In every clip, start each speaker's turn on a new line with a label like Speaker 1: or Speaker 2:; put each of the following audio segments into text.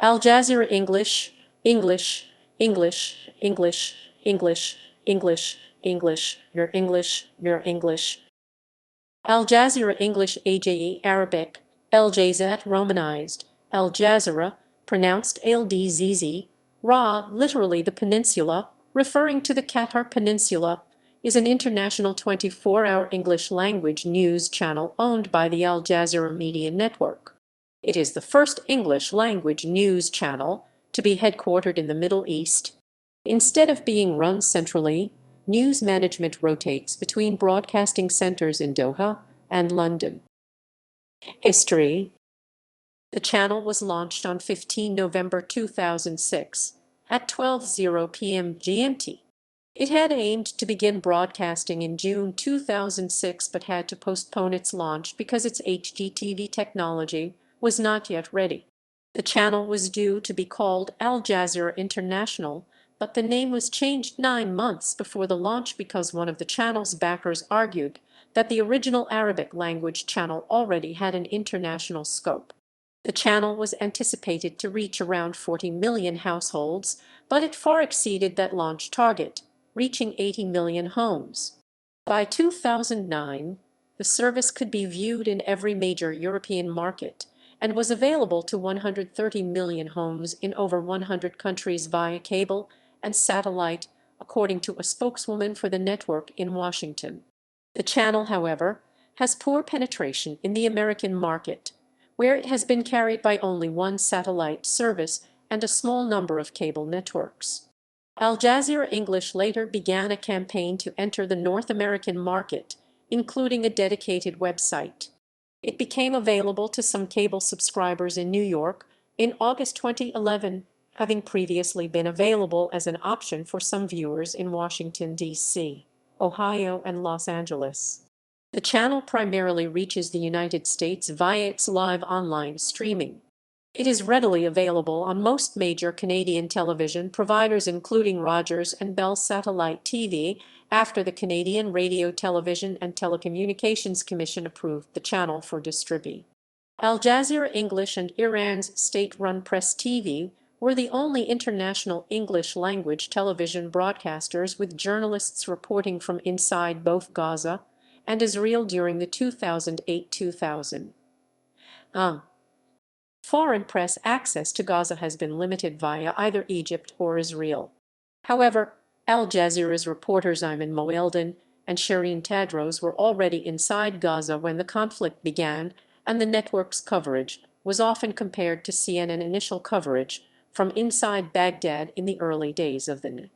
Speaker 1: Al Jazeera English, English, English, English, English, English, English, your English, your English. Al Jazeera English AJE Arabic, al-jazīrah romanized, Al Jazeera, pronounced al-jazīrah, literally the peninsula, referring to the Qatar Peninsula, is an international 24-hour English-language news channel owned by the Al Jazeera Media Network. It is the first English-language news channel to be headquartered in the Middle East. Instead of being run centrally, news management rotates between broadcasting centers in Doha and London. History. The channel was launched on 15 November 2006 at 12:00 p.m. GMT. It had aimed to begin broadcasting in June 2006 but had to postpone its launch because its HDTV technology was not yet ready. The channel was due to be called Al Jazeera International, but the name was changed 9 months before the launch because one of the channel's backers argued that the original Arabic language channel already had an international scope. The channel was anticipated to reach around 40 million households, but it far exceeded that launch target, reaching 80 million homes. By 2009, the service could be viewed in every major European market and was available to 130 million homes in over 100 countries via cable and satellite, according to a spokeswoman for the network in Washington. The channel, however, has poor penetration in the American market, where it has been carried by only one satellite service and a small number of cable networks. Al Jazeera English later began a campaign to enter the North American market, including a dedicated website. It became available to some cable subscribers in New York in August 2011, having previously been available as an option for some viewers in Washington, D.C., Ohio, and Los Angeles. The channel primarily reaches the United States via its live online streaming. It is readily available on most major Canadian television providers including Rogers and Bell Satellite TV after the Canadian Radio, Television and Telecommunications Commission approved the channel for distribution. Al Jazeera English and Iran's state-run Press TV were the only international English-language television broadcasters with journalists reporting from inside both Gaza and Israel during the 2008-2000. Foreign press access to Gaza has been limited via either Egypt or Israel. However, Al Jazeera's reporters Ayman Moeldin and Shireen Tadros were already inside Gaza when the conflict began, and the network's coverage was often compared to CNN initial coverage from inside Baghdad in the early days of the net.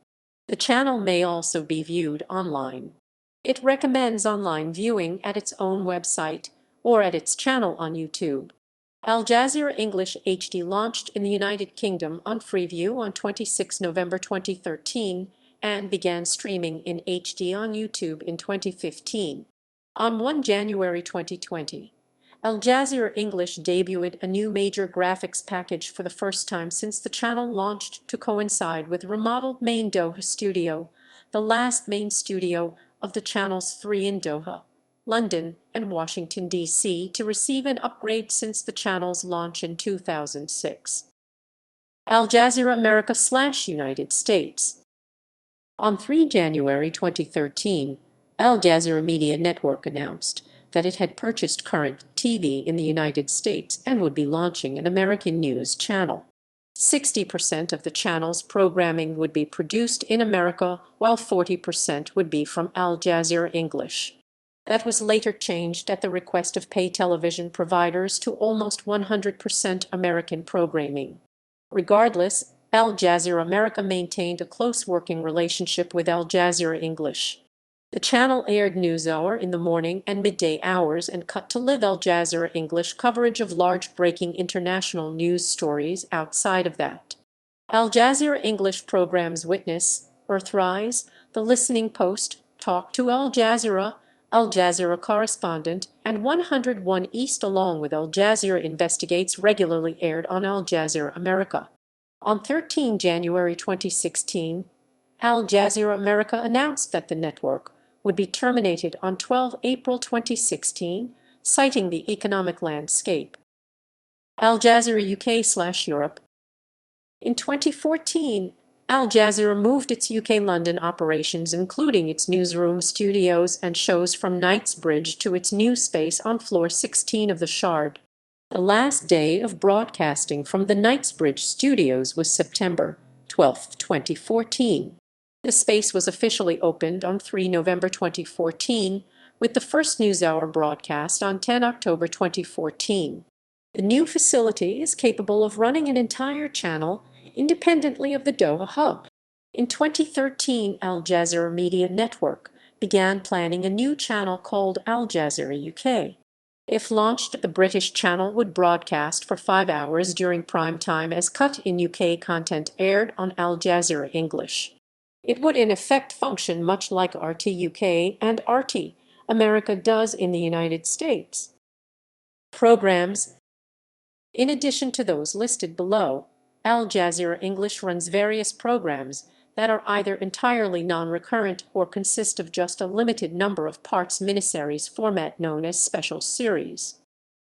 Speaker 1: The channel may also be viewed online. It recommends online viewing at its own website or at its channel on YouTube. Al Jazeera English HD launched in the United Kingdom on Freeview on 26 November 2013 and began streaming in HD on YouTube in 2015. On 1 January 2020, Al Jazeera English debuted a new major graphics package for the first time since the channel launched to coincide with remodeled main Doha studio, the last main studio of the channel's 3 in Doha, London, and Washington, D.C. to receive an upgrade since the channel's launch in 2006. Al Jazeera America/United States. On 3 January 2013, Al Jazeera Media Network announced that it had purchased Current TV in the United States and would be launching an American news channel. 60% of the channel's programming would be produced in America, while 40% would be from Al Jazeera English. That was later changed at the request of pay television providers to almost 100% American programming. Regardless, Al Jazeera America maintained a close working relationship with Al Jazeera English. The channel aired NewsHour in the morning and midday hours and cut to live Al Jazeera English coverage of large breaking international news stories outside of that. Al Jazeera English programs Witness, Earthrise, The Listening Post, Talk to Al Jazeera Correspondent, and 101 East along with Al Jazeera Investigates regularly aired on Al Jazeera America. On 13 January 2016, Al Jazeera America announced that the network would be terminated on 12 April 2016, citing the economic landscape. Al Jazeera UK/Europe. In 2014, Al Jazeera moved its UK London operations, including its newsroom, studios, and shows from Knightsbridge to its new space on floor 16 of the Shard. The last day of broadcasting from the Knightsbridge studios was September 12, 2014. The space was officially opened on 3 November 2014, with the first NewsHour broadcast on 10 October 2014. The new facility is capable of running an entire channel independently of the Doha hub. In 2013, Al Jazeera Media Network began planning a new channel called Al Jazeera UK. If launched, the British channel would broadcast for 5 hours during prime time as cut-in UK content aired on Al Jazeera English. It would in effect function much like RT UK and RT America does in the United States. Programs. In addition to those listed below, Al Jazeera English runs various programs that are either entirely non-recurrent or consist of just a limited number of parts, miniseries format known as special series.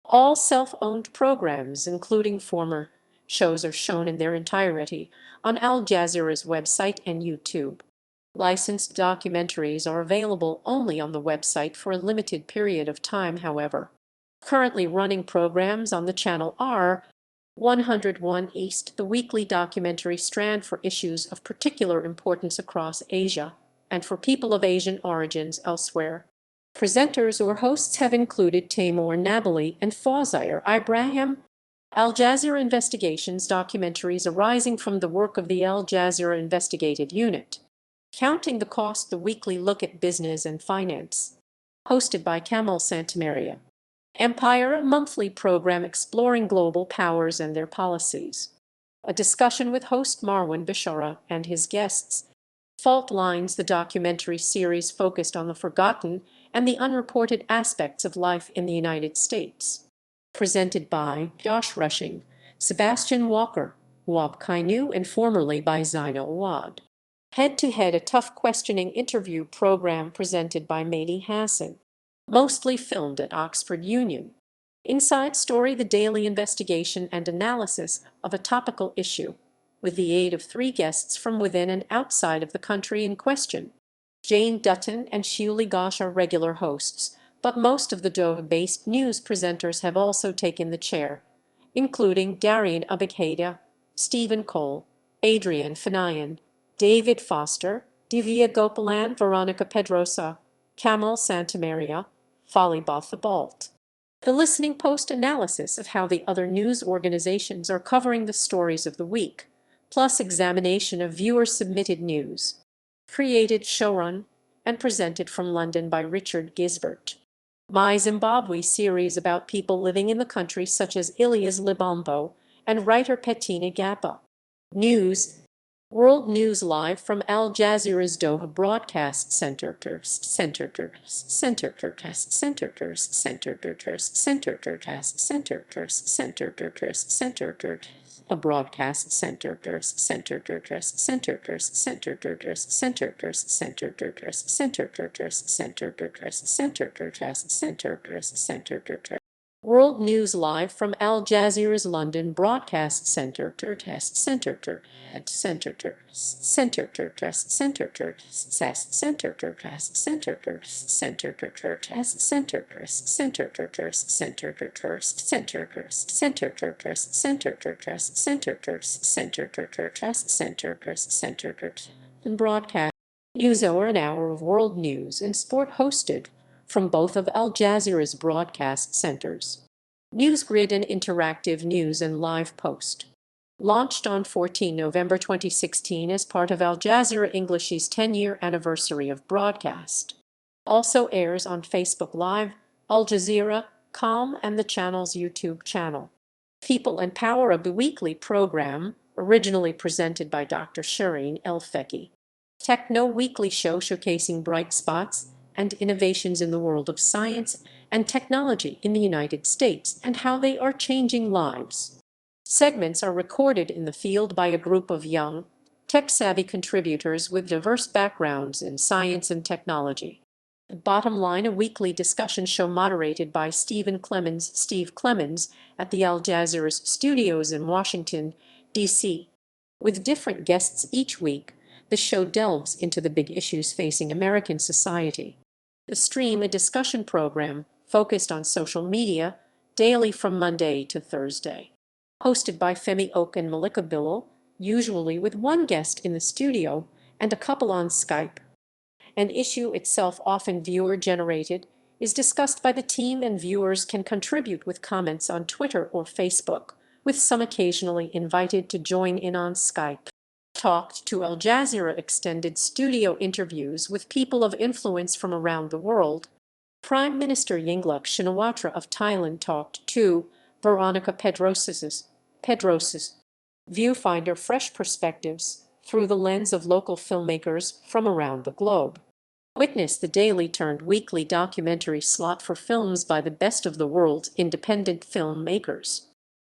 Speaker 1: All self-owned programs, including former shows, are shown in their entirety on Al Jazeera's website and YouTube. Licensed documentaries are available only on the website for a limited period of time, however. Currently running programs on the channel are 101 East, the weekly documentary strand for issues of particular importance across Asia and for people of Asian origins elsewhere. Presenters or hosts have included Taimoor Nabali and Fawzia Ibrahim. Al Jazeera Investigations, documentaries arising from the work of the Al Jazeera Investigated Unit. Counting the Cost, the weekly look at business and finance, hosted by Kamal Santamaria. Empire, a monthly program exploring global powers and their policies. A discussion with host Marwan Bishara and his guests. Fault Lines, the documentary series focused on the forgotten and the unreported aspects of life in the United States. Presented by Josh Rushing, Sebastian Walker, Wab Kainu, and formerly by Zaino Awad. Head to Head, a tough questioning interview program presented by Mehdi Hassan. Mostly filmed at Oxford Union. Inside Story, the daily investigation and analysis of a topical issue, with the aid of 3 guests from within and outside of the country in question. Jane Dutton and Shuli Ghosh are regular hosts, but most of the Doha-based news presenters have also taken the chair, including Darian Abighada, Stephen Cole, Adrian Fanayan, David Foster, Divya Gopalan, Veronica Pedrosa, Kamal Santamaria, Falibath the Balt. The listening post analysis of how the other news organizations are covering the stories of the week, plus examination of viewer-submitted news. Created, showrun, and presented from London by Richard Gisbert. My Zimbabwe series about people living in the country such as Ilias Libombo and writer Petina Gappa. News. World News live from Al Jazeera's Doha Broadcast Center. A broadcast center. World News live from Al Jazeera's London Broadcast Center. And broadcast NewsHour, an hour of world news and sport hosted from both of Al Jazeera's broadcast centers. NewsGrid, an interactive news and live post. Launched on 14 November 2016 as part of Al Jazeera English's 10-year anniversary of broadcast. Also airs on Facebook Live, al-jazeera.com, and the channel's YouTube channel. People and Power, a bi-weekly program, originally presented by Dr. Shireen El-Feki. Techno weekly show showcasing bright spots and innovations in the world of science and technology in the United States and how they are changing lives. Segments are recorded in the field by a group of young, tech-savvy contributors with diverse backgrounds in science and technology. The Bottom Line, a weekly discussion show moderated by Steve Clemens, at the Al Jazeera studios in Washington, D.C. With different guests each week, the show delves into the big issues facing American society. The stream a discussion program focused on social media daily from Monday to Thursday. Hosted by Femi Oak and Malika Bilal, usually with one guest in the studio and a couple on Skype. An issue itself, often viewer-generated, is discussed by the team, and viewers can contribute with comments on Twitter or Facebook, with some occasionally invited to join in on Skype. Talked to Al Jazeera extended studio interviews with people of influence from around the world. Prime Minister Yingluck Shinawatra of Thailand talked to Veronica Pedros's Viewfinder, fresh perspectives through the lens of local filmmakers from around the globe. Witness the daily turned weekly documentary slot for films by the best of the world's independent filmmakers.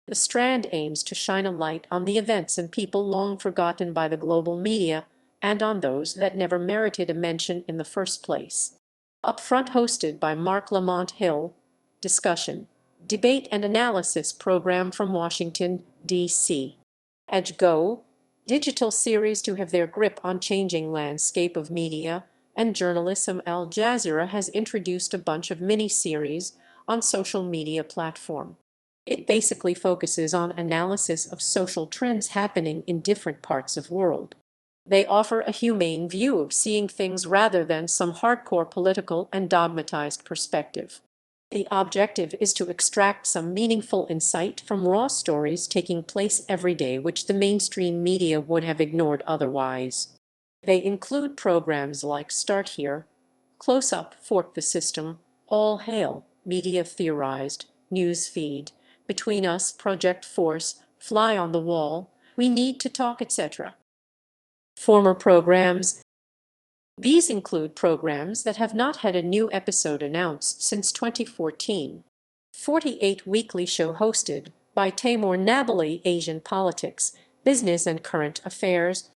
Speaker 1: The Strand aims to shine a light on the events and people long forgotten by the global media, and on those that never merited a mention in the first place. Upfront, hosted by Mark Lamont Hill. Discussion, debate and analysis program from Washington, D.C. Edge Go, digital series to have their grip on changing landscape of media and journalism. Al Jazeera has introduced a bunch of mini-series on social media platform. It basically focuses on analysis of social trends happening in different parts of world. They offer a humane view of seeing things rather than some hardcore political and dogmatized perspective. The objective is to extract some meaningful insight from raw stories taking place every day which the mainstream media would have ignored otherwise. They include programs like Start Here, Close Up, Fork the System, All Hail, Media Theorized, News Feed, Between Us, Project Force, Fly on the Wall, We Need to Talk, etc. Former programs. These include programs that have not had a new episode announced since 2014. 48 weekly show hosted by Taimoor Nabali, Asian Politics, Business and Current Affairs.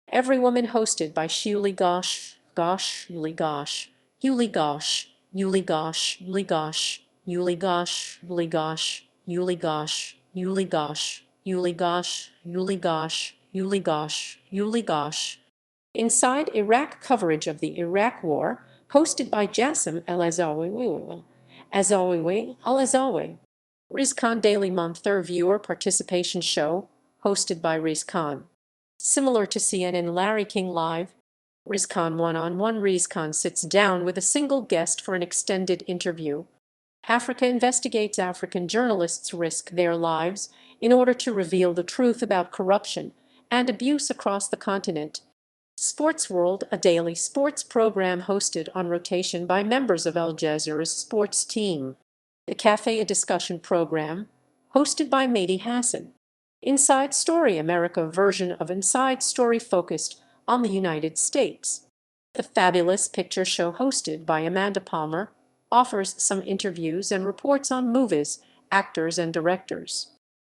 Speaker 1: Every Woman, hosted by Shuli Ghosh, Yuli Ghosh, Yuli Ghosh, Yuli Ghosh, Yuli Ghosh, Yuli Ghosh, Yuli Ghosh, Yuli Ghosh, Yuli Ghosh, Yuli Ghosh, Yuli Ghosh, Yuli Ghosh, Yuli Ghosh. Inside Iraq, coverage of the Iraq War, hosted by Jassim al-Azawi. Riz Khan Daily Monthur viewer participation show, hosted by Riz Khan. Similar to CNN Larry King Live, Riz Khan One-on-One. Riz Khan sits down with a single guest for an extended interview. Africa investigates. African journalists risk their lives in order to reveal the truth about corruption and abuse across the continent. Sports World, a daily sports program hosted on rotation by members of Al Jazeera's sports team. The Cafe, a discussion program hosted by Mehdi Hassan. Inside Story, America version of Inside Story focused on the United States. The Fabulous Picture Show, hosted by Amanda Palmer, offers some interviews and reports on movies, actors, and directors.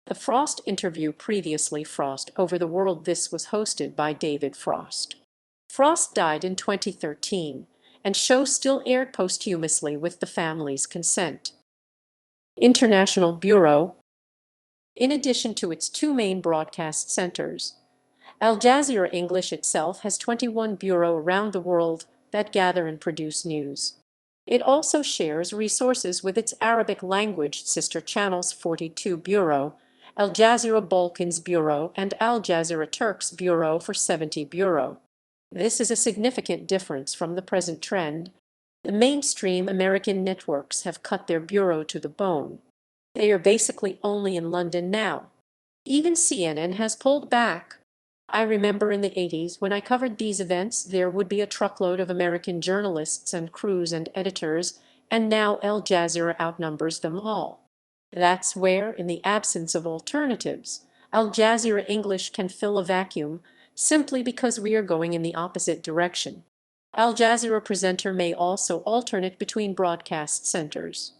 Speaker 1: The Frost Interview, previously Frost Over the World. This was hosted by David Frost. Frost died in 2013, and show still aired posthumously with the family's consent. International Bureau. In addition to its two main broadcast centers, Al Jazeera English itself has 21 bureaux around the world that gather and produce news. It also shares resources with its Arabic language sister channels: 42 Bureau, Al Jazeera Balkans Bureau, and Al Jazeera Turks Bureau for 70 Bureau. This is a significant difference from the present trend. The mainstream American networks have cut their bureau to the bone. They are basically only in London now. Even CNN has pulled back. I remember in the 80s when I covered these events, there would be a truckload of American journalists and crews and editors, and now Al Jazeera outnumbers them all. That's where, in the absence of alternatives, Al Jazeera English can fill a vacuum, simply because we are going in the opposite direction. Al Jazeera presenter may also alternate between broadcast centers.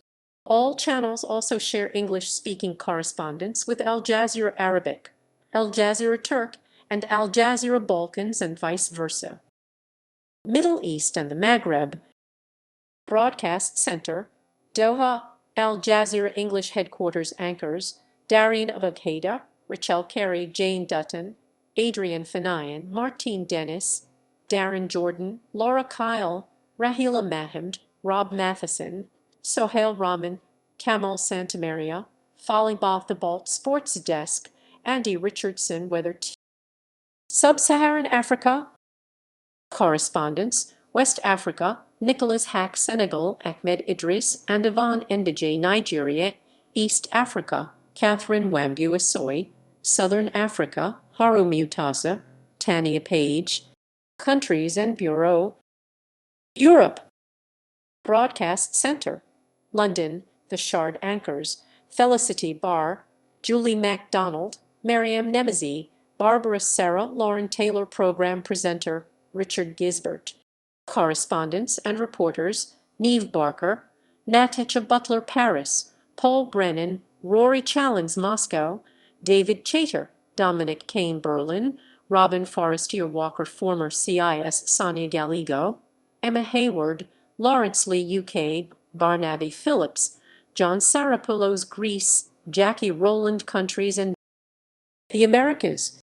Speaker 1: All channels also share English-speaking correspondents with Al Jazeera Arabic, Al Jazeera Turk, and Al Jazeera Balkans, and vice versa. Middle East and the Maghreb. Broadcast Center, Doha, Al Jazeera English headquarters anchors, Darian of Al-Qaeda, Rachel Carey, Jane Dutton, Adrian Fanayan, Martine Dennis, Darren Jordan, Laura Kyle, Rahila Mahamd, Rob Matheson, Sohail Rahman, Kamal Santamaria, Falling the Bolt Sports Desk, Andy Richardson, Weather Sub-Saharan Africa, Correspondents, West Africa, Nicholas Hack, Senegal, Ahmed Idris, and Yvonne Ndj, Nigeria, East Africa, Catherine Wambu Asoy, Southern Africa, Haru Mutasa, Tania Page, Countries and Bureau, Europe, Broadcast Centre, London, The Shard Anchors, Felicity Barr, Julie MacDonald, Mariam Nemezi, Barbara Sarah, Lauren Taylor, Program Presenter, Richard Gisbert. Correspondents and reporters, Neve Barker, Natasha Butler, Paris, Paul Brennan, Rory Challens, Moscow, David Chater, Dominic Kane, Berlin, Robin Forestier Walker, former CIS, Sonia Gallego, Emma Hayward, Lawrence Lee, UK, Barnaby Phillips, John Sarapoulos, Greece, Jackie Rowland, Countries and the Americas.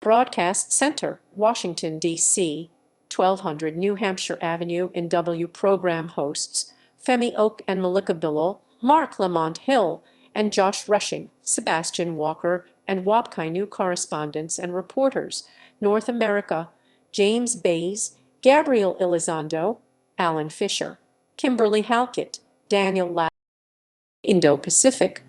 Speaker 1: Broadcast Center, Washington, D.C., 1200 New Hampshire Avenue in W. Program hosts, Femi Oak and Malika Bilal, Mark Lamont Hill, and Josh Rushing, Sebastian Walker, and Wapkainu. Correspondents and reporters, North America, James Bays, Gabriel Elizondo, Alan Fisher, Kimberly Halkett, Daniel Lapp. Indo-Pacific,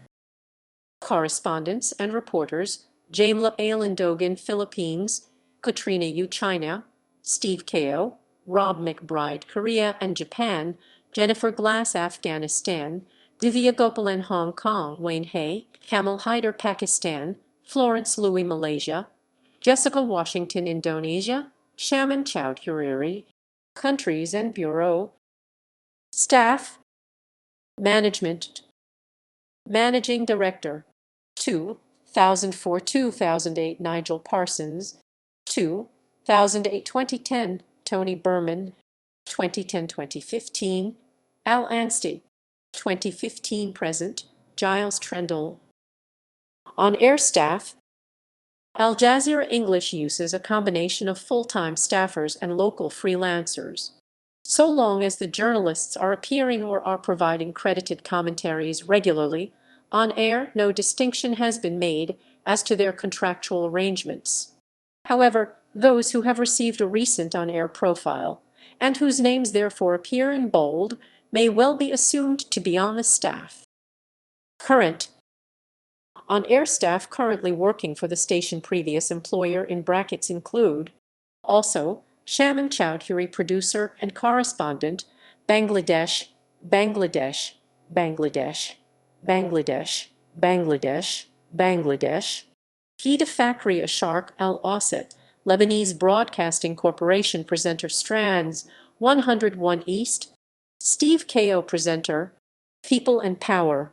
Speaker 1: correspondents and reporters, Jamla Alandogan, Philippines, Katrina Yu, China, Steve Kao, Rob McBride, Korea and Japan, Jennifer Glass, Afghanistan, Divya Gopalan, Hong Kong, Wayne Hay, Kamal Haider, Pakistan, Florence Louis, Malaysia, Jessica Washington, Indonesia, Shaman Chowdhury. Countries and Bureau, Staff, Management, Managing Director, 2004-2008 Nigel Parsons, 2008-2010 Tony Berman, 2010-2015 Al Anstey, 2015-present Giles Trendle. On-air staff, Al Jazeera English uses a combination of full-time staffers and local freelancers. So long as the journalists are appearing or are providing credited commentaries regularly, on air, no distinction has been made as to their contractual arrangements. However, those who have received a recent on-air profile, and whose names therefore appear in bold, may well be assumed to be on the staff. Current on-air staff currently working for the station previous employer in brackets include also Shaman Chowdhury, producer and correspondent, Bangladesh, Bangladesh, Bangladesh, Bangladesh, Bangladesh, Bangladesh. Hida Fakhri Asharq Al-Awsat, Lebanese Broadcasting Corporation presenter, Strands 101 East, Steve Kao, presenter, People and Power,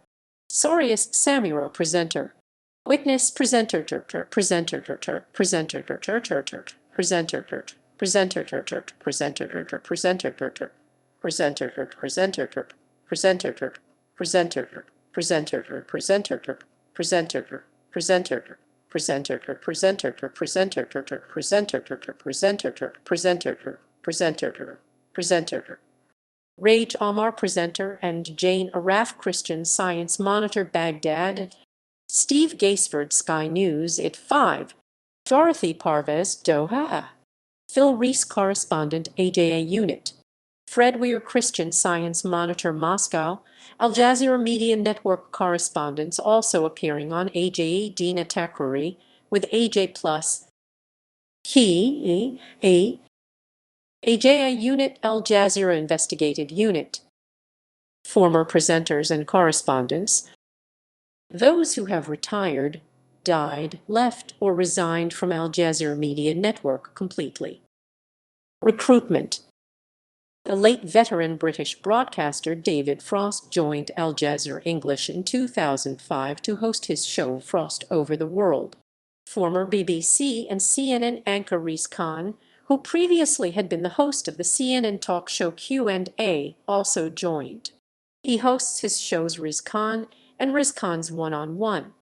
Speaker 1: Sorius Samiro, presenter, Witness, presenter, presenter, presenter, presenter, presenter, presenter, presenter, presenter, presenter, presenter, presenter, presenter, presenter, presenter, presenter, presenter, presenter, presenter, presenter, Rage Omar, presenter, and Jane Araf, Christian Science Monitor, Baghdad, Steve Gaisford, Sky News at 5, Dorothy Parvez, Doha, Phil Reese, correspondent, AJA Unit, Fred Weir, Christian Science Monitor, Moscow, Al Jazeera Media Network correspondents also appearing on AJA, Dina Takruri, with AJ Plus, AJA Unit, Al Jazeera Investigated Unit. Former presenters and correspondents, those who have retired, died, left, or resigned from Al Jazeera Media Network completely. Recruitment. The late veteran British broadcaster David Frost joined Al Jazeera English in 2005 to host his show Frost Over the World. Former BBC and CNN anchor Riz Khan, who previously had been the host of the CNN talk show Q&A, also joined. He hosts his shows Riz Khan and Riz Khan's One-on-One.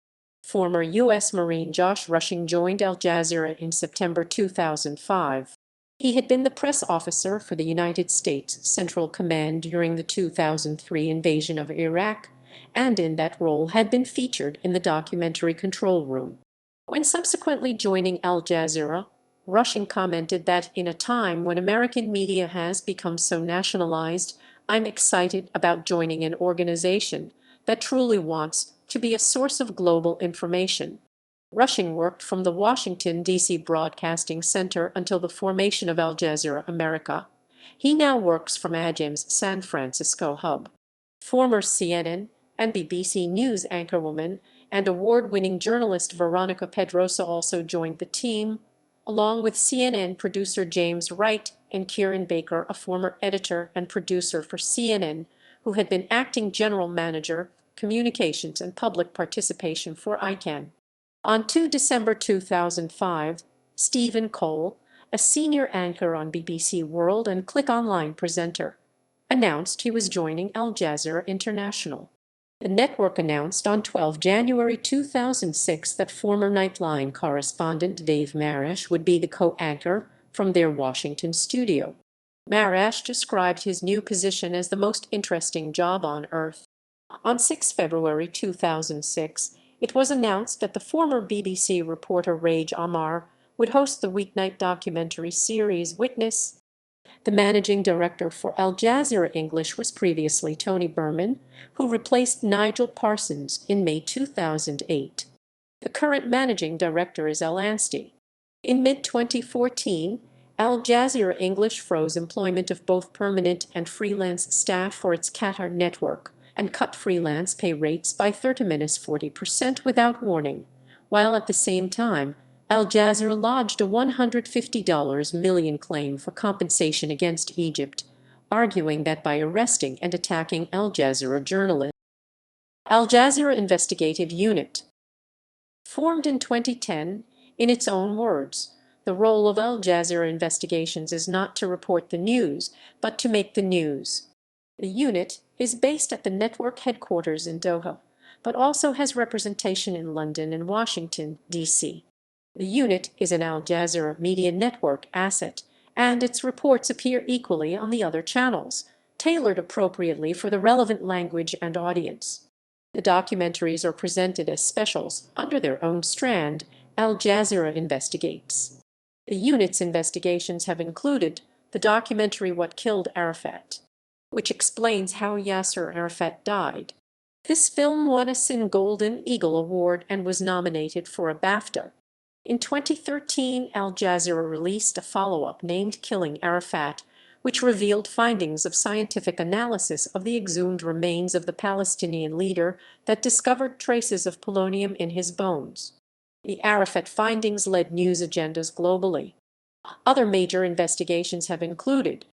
Speaker 1: Former U.S. Marine Josh Rushing joined Al Jazeera in September 2005. He had been the press officer for the United States Central Command during the 2003 invasion of Iraq, and in that role had been featured in the documentary Control Room. When subsequently joining Al Jazeera, Rushing commented that in a time when American media has become so nationalized, I'm excited about joining an organization that truly wants to be a source of global information. Rushing worked from the Washington, D.C. Broadcasting Center until the formation of Al Jazeera America. He now works from AJIM's San Francisco hub. Former CNN and BBC News anchorwoman and award-winning journalist Veronica Pedrosa also joined the team, along with CNN producer James Wright and Kieran Baker, a former editor and producer for CNN, who had been acting general manager, communications and public participation for ICANN. On 2 December 2005, Stephen Cole, a senior anchor on BBC World and Click Online presenter, announced he was joining Al Jazeera International. The network announced on 12 January 2006 that former Nightline correspondent Dave Marash would be the co-anchor from their Washington studio. Marash described his new position as the most interesting job on earth. On 6 February 2006, it was announced that the former BBC reporter Raj Amar would host the weeknight documentary series Witness. The managing director for Al Jazeera English was previously Tony Berman, who replaced Nigel Parsons in May 2008. The current managing director is Al Anstey. In mid-2014, Al Jazeera English froze employment of both permanent and freelance staff for its Qatar network and cut freelance pay rates by 30–40% without warning, while at the same time, Al Jazeera lodged a $150 million claim for compensation against Egypt, arguing that by arresting and attacking Al Jazeera journalists. Al Jazeera Investigative Unit. Formed in 2010, in its own words, the role of Al Jazeera Investigations is not to report the news, but to make the news. The unit is based at the network headquarters in Doha, but also has representation in London and Washington, D.C. The unit is an Al Jazeera Media Network asset, and its reports appear equally on the other channels, tailored appropriately for the relevant language and audience. The documentaries are presented as specials under their own strand, Al Jazeera Investigates. The unit's investigations have included the documentary What Killed Arafat, which explains how Yasser Arafat died. This film won a Cine Golden Eagle Award and was nominated for a BAFTA. In 2013, Al Jazeera released a follow-up named Killing Arafat, which revealed findings of scientific analysis of the exhumed remains of the Palestinian leader that discovered traces of polonium in his bones. The Arafat findings led news agendas globally. Other major investigations have included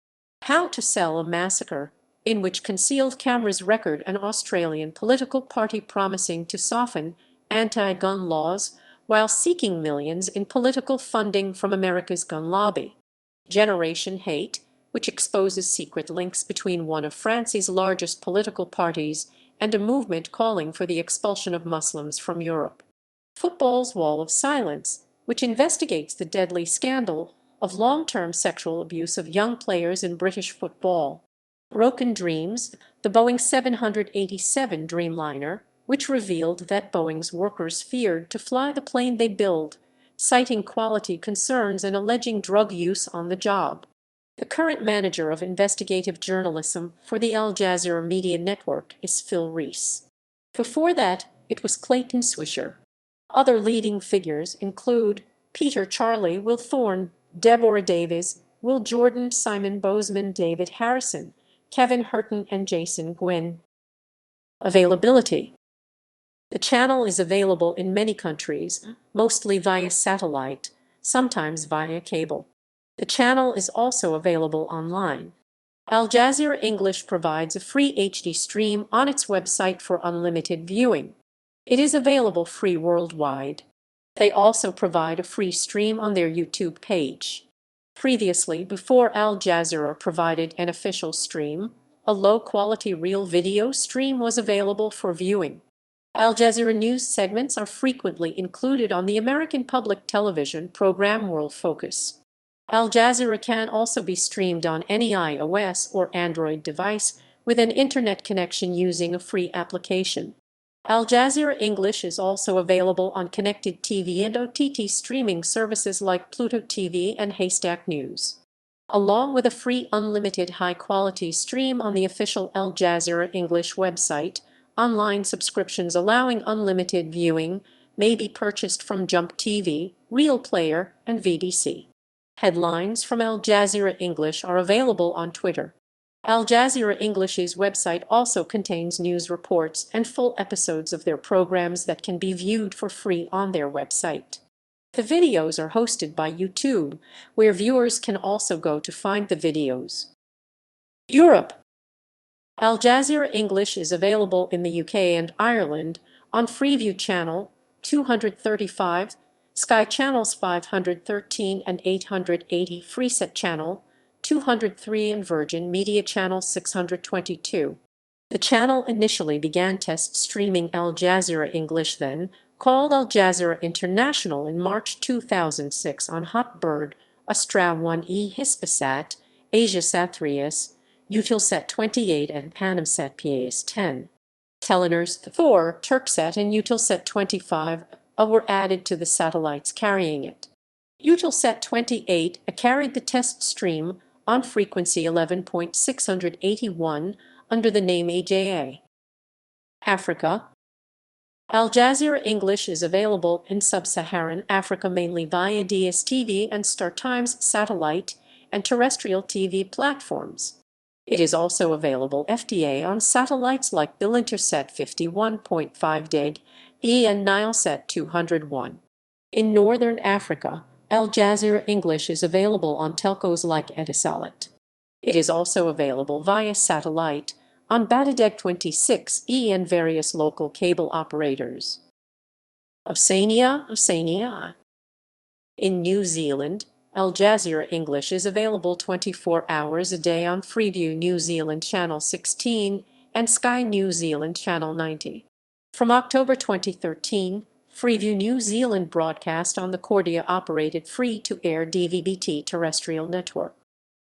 Speaker 1: How to Sell a Massacre, in which concealed cameras record an Australian political party promising to soften anti-gun laws while seeking millions in political funding from America's gun lobby. Generation Hate, which exposes secret links between one of France's largest political parties and a movement calling for the expulsion of Muslims from Europe. Football's Wall of Silence, which investigates the deadly scandal of long-term sexual abuse of young players in British football. Broken Dreams, the Boeing 787 Dreamliner, which revealed that Boeing's workers feared to fly the plane they build, citing quality concerns and alleging drug use on the job. The current manager of investigative journalism for the Al Jazeera Media Network is Phil Reese. Before that, it was Clayton Swisher. Other leading figures include Peter Charlie, Will Thorne, Deborah Davies, Will Jordan, Simon Bozeman, David Harrison, Kevin Hurton, and Jason Gwynn. Availability. The channel is available in many countries, mostly via satellite, sometimes via cable. The channel is also available online. Al Jazeera English provides a free HD stream on its website for unlimited viewing. It is available free worldwide. They also provide a free stream on their YouTube page. Previously, before Al Jazeera provided an official stream, a low-quality real video stream was available for viewing. Al Jazeera news segments are frequently included on the American public television program World Focus. Al Jazeera can also be streamed on any iOS or Android device with an internet connection using a free application. Al Jazeera English is also available on connected TV and OTT streaming services like Pluto TV and Haystack News, along with a free unlimited high-quality stream on the official Al Jazeera English website. Online subscriptions allowing unlimited viewing may be purchased from Jump TV, Real Player, and VDC. Headlines from Al Jazeera English are available on Twitter. Al Jazeera English's website also contains news reports and full episodes of their programs that can be viewed for free on their website. The videos are hosted by YouTube, where viewers can also go to find the videos. Europe. Al Jazeera English is available in the UK and Ireland on Freeview Channel 235, Sky Channels 513 and 880, Freeset Channel 203 and Virgin Media Channel 622. The channel initially began test streaming Al Jazeera English, then called Al Jazeera International, in March 2006 on Hotbird, Astra 1E, Hispasat, AsiaSat 3S, Eutelsat 28 and Panamsat PAS-10. Telenor 4, Turksat and Eutelsat 25 were added to the satellites carrying it. Eutelsat 28 carried the test stream on frequency 11.681 under the name AJA. Africa. Al Jazeera English is available in sub-Saharan Africa mainly via DSTV and StarTimes satellite and terrestrial TV platforms. It is also available FTA on satellites like Intelsat 51.5 DEG and Nilesat 201. In Northern Africa, Al Jazeera English is available on telcos like Etisalat. It is also available via satellite on Batadeg 26E and various local cable operators. Oceania. In New Zealand, Al Jazeera English is available 24 hours a day on Freeview New Zealand Channel 16 and Sky New Zealand Channel 90. From October 2013, Freeview New Zealand broadcast on the Kordia-operated free-to-air DVB-T terrestrial network.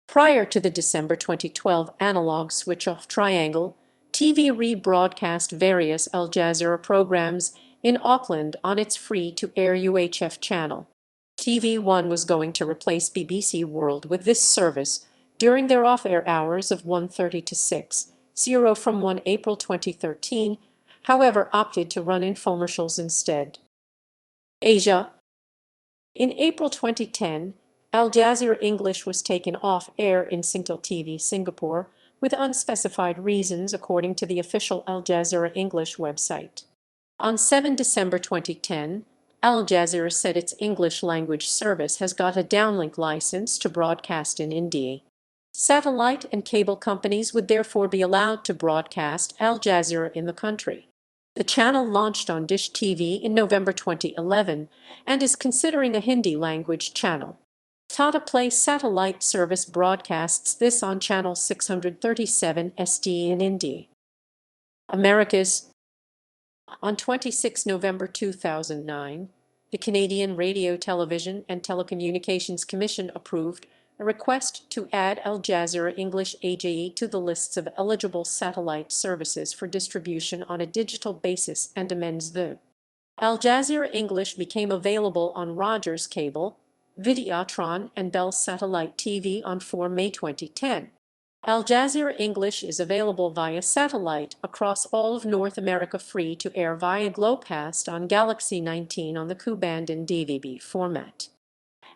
Speaker 1: Prior to the December 2012 analog switch-off Triangle, TV rebroadcast various Al Jazeera programs in Auckland on its free-to-air UHF channel. TV1 was going to replace BBC World with this service during their off-air hours of 1:30 to 6:00 from 1 April 2013, however opted to run infomercials instead. Asia. In April 2010, Al Jazeera English was taken off air in Singtel TV Singapore with unspecified reasons, according to the official Al Jazeera English website. On 7 December 2010, Al Jazeera said its English language service has got a downlink license to broadcast in India. Satellite and cable companies would therefore be allowed to broadcast Al Jazeera in the country. The channel launched on Dish TV in November 2011 and is considering a Hindi language channel. Tata Play satellite service broadcasts this on channel 637 SD in India. Americas. On 26 November 2009, the Canadian Radio, Television and Telecommunications Commission approved a request to add Al Jazeera English AJE to the lists of eligible satellite services for distribution on a digital basis and amends the. Al Jazeera English became available on Rogers Cable, Videotron and Bell Satellite TV on 4 May 2010. Al Jazeera English is available via satellite across all of North America free-to-air via Globecast on Galaxy 19 on the Ku-band in DVB format.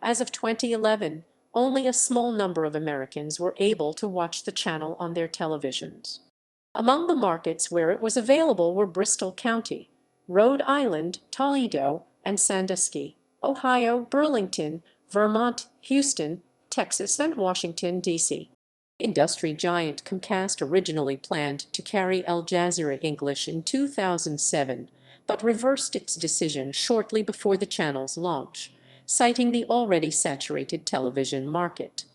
Speaker 1: As of 2011, only a small number of Americans were able to watch the channel on their televisions. Among the markets where it was available were Bristol County, Rhode Island, Toledo, and Sandusky, Ohio, Burlington, Vermont, Houston, Texas, and Washington, D.C. Industry giant Comcast originally planned to carry Al Jazeera English in 2007, but reversed its decision shortly before the channel's launch, citing the already saturated television market.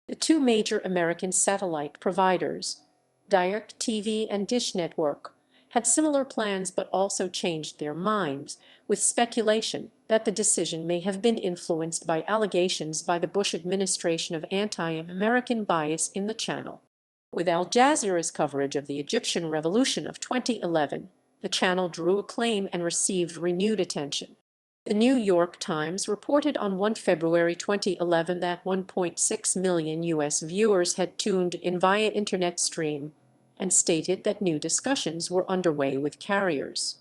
Speaker 1: The two major American satellite providers, DirecTV and Dish Network, had similar plans but also changed their minds, with speculation that the decision may have been influenced by allegations by the Bush administration of anti-American bias in the channel. With Al Jazeera's coverage of the Egyptian Revolution of 2011, the channel drew acclaim and received renewed attention. The New York Times reported on 1 February 2011 that 1.6 million U.S. viewers had tuned in via internet stream, and stated that new discussions were underway with carriers.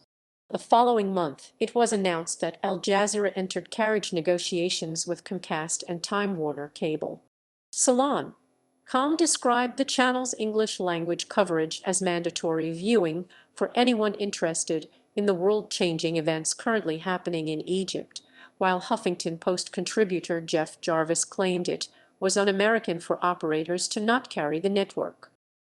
Speaker 1: The following month, it was announced that Al Jazeera entered carriage negotiations with Comcast and Time Warner Cable. Salon.com described the channel's English-language coverage as mandatory viewing for anyone interested in the world-changing events currently happening in Egypt, while Huffington Post contributor Jeff Jarvis claimed it was un-American for operators to not carry the network.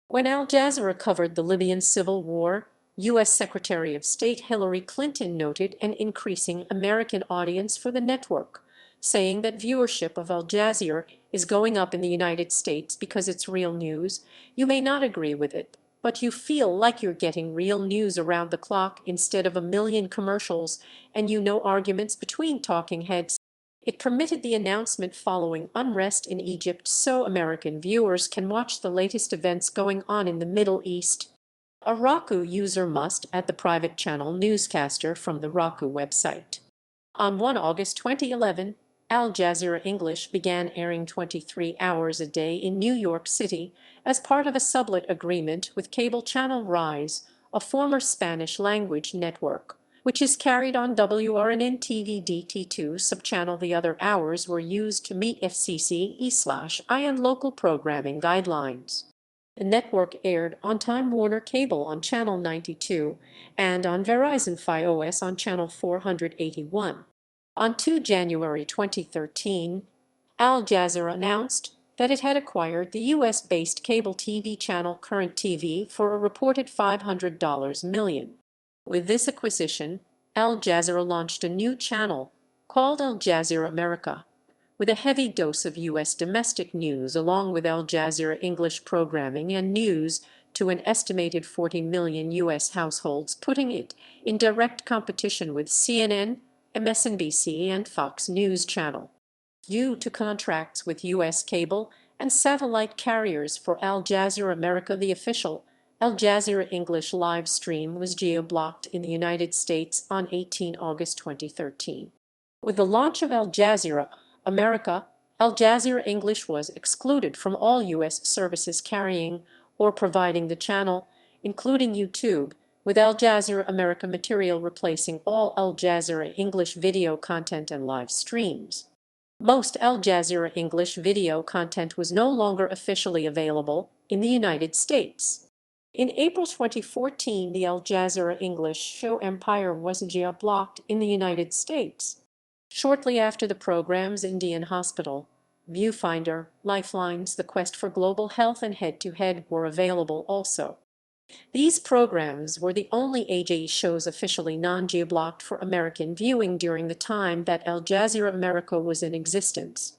Speaker 1: When Al Jazeera covered the Libyan civil war, U.S. Secretary of State Hillary Clinton noted an increasing American audience for the network, saying that viewership of Al Jazeera is going up in the United States because it's real news. You may not agree with it, but you feel like you're getting real news around the clock instead of a million commercials and arguments between talking heads. It permitted the announcement following unrest in Egypt so American viewers can watch the latest events going on in the Middle East. A Roku user must add the private channel newscaster from the Roku website. On 1 August 2011, Al Jazeera English began airing 23 hours a day in New York City as part of a sublet agreement with cable channel Rise, a former Spanish-language network, which is carried on WRNN-TV DT2 subchannel. The other hours were used to meet FCC/I and local programming guidelines. The network aired on Time Warner Cable on Channel 92 and on Verizon Fios on Channel 481. On 2 January 2013, Al Jazeera announced that it had acquired the U.S.-based cable TV channel Current TV for a reported $500 million. With this acquisition, Al Jazeera launched a new channel called Al Jazeera America, with a heavy dose of U.S. domestic news along with Al Jazeera English programming and news to an estimated 40 million U.S. households, putting it in direct competition with CNN, MSNBC, and Fox News Channel. Due to contracts with U.S. cable and satellite carriers for Al Jazeera America, the official Al Jazeera English live stream was geo-blocked in the United States on 18 August 2013. With the launch of Al Jazeera America, Al Jazeera English was excluded from all U.S. services carrying or providing the channel, including YouTube, with Al Jazeera America material replacing all Al Jazeera English video content and live streams. Most Al Jazeera English video content was no longer officially available in the United States. In April 2014, the Al Jazeera English show Empire was geo-blocked in the United States. Shortly after the program's Indian Hospital, Viewfinder, Lifelines, The Quest for Global Health, and Head to Head were available also. These programs were the only AJE shows officially non-geo-blocked for American viewing during the time that Al Jazeera America was in existence.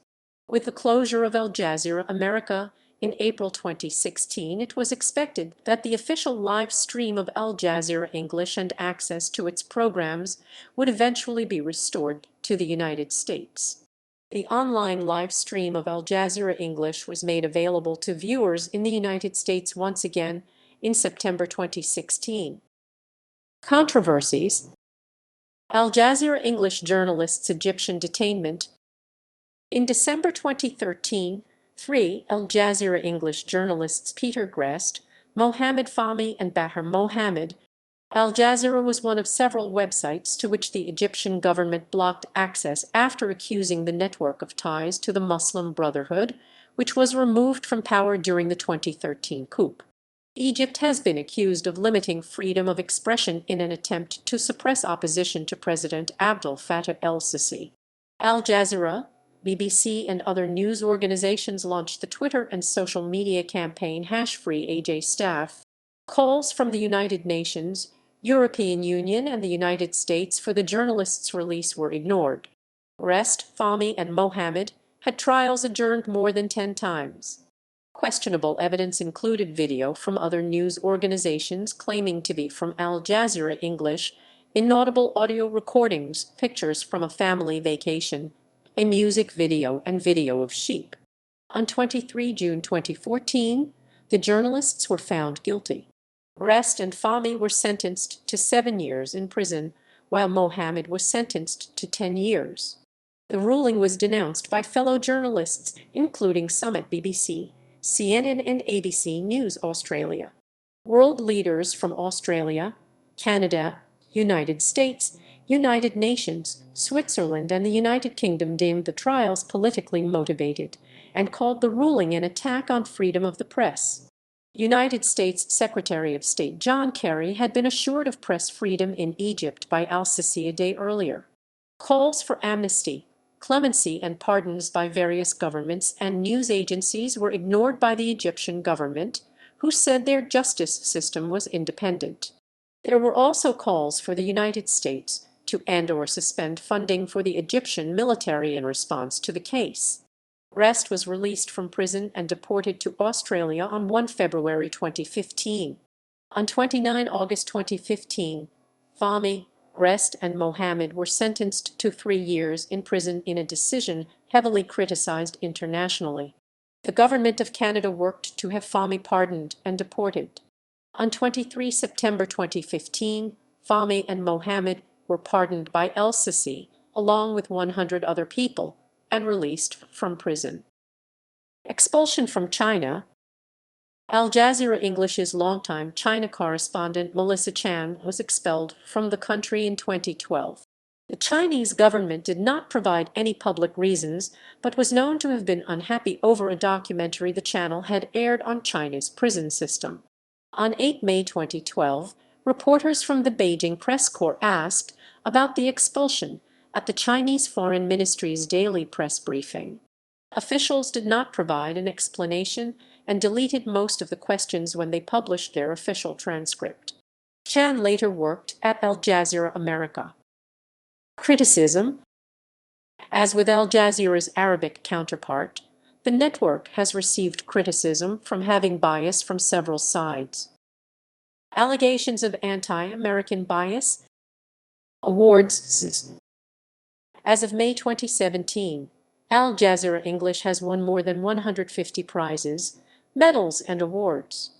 Speaker 1: With the closure of Al Jazeera America in April 2016, it was expected that the official live stream of Al Jazeera English and access to its programs would eventually be restored to the United States. The online live stream of Al Jazeera English was made available to viewers in the United States once again in September 2016. Controversies. Al Jazeera English journalists' Egyptian detainment. In December 2013, 3 Al Jazeera English journalists Peter Grest, Mohammed Fahmy, and Bahar Mohammed. Al Jazeera was one of several websites to which the Egyptian government blocked access after accusing the network of ties to the Muslim Brotherhood, which was removed from power during the 2013 coup. Egypt has been accused of limiting freedom of expression in an attempt to suppress opposition to President Abdel Fattah el-Sisi. Al Jazeera, BBC, and other news organizations launched the Twitter and social media campaign #FreeAJ Staff. Calls from the United Nations, European Union, and the United States for the journalists' release were ignored. Grest, Fahmy, and Mohammed had trials adjourned more than 10 times. Questionable evidence included video from other news organizations claiming to be from Al Jazeera English, inaudible audio recordings, pictures from a family vacation, a music video, and video of sheep. On 23 June 2014, the journalists were found guilty. Rest and Fahmy were sentenced to 7 years in prison, while Mohammed was sentenced to 10 years. The ruling was denounced by fellow journalists, including some at BBC, CNN and ABC News Australia. World leaders from Australia, Canada, United States, United Nations, Switzerland, and the United Kingdom deemed the trials politically motivated and called the ruling an attack on freedom of the press. United States Secretary of State John Kerry had been assured of press freedom in Egypt by al-Sisi a day earlier. Calls for amnesty, clemency, and pardons by various governments and news agencies were ignored by the Egyptian government, who said their justice system was independent. There were also calls for the United States to end or suspend funding for the Egyptian military in response to the case. Rest was released from prison and deported to Australia on 1 February 2015. On 29 August 2015, Fahmy, Rest, and Mohammed were sentenced to 3 years in prison in a decision heavily criticized internationally. The Government of Canada worked to have Fahmy pardoned and deported. On 23 September 2015, Fahmy and Mohammed were pardoned by al-Sisi, along with 100 other people, and released from prison. Expulsion from China. Al Jazeera English's longtime China correspondent Melissa Chan was expelled from the country in 2012. The Chinese government did not provide any public reasons, but was known to have been unhappy over a documentary the channel had aired on China's prison system. On 8 May 2012, reporters from the Beijing press corps asked about the expulsion at the Chinese Foreign Ministry's daily press briefing. Officials did not provide an explanation and deleted most of the questions when they published their official transcript. Chan later worked at Al Jazeera America. Criticism. As with Al Jazeera's Arabic counterpart, the network has received criticism from having bias from several sides. Allegations of anti-American bias. Awards. As of May 2017, Al Jazeera English has won more than 150 prizes, medals, and awards.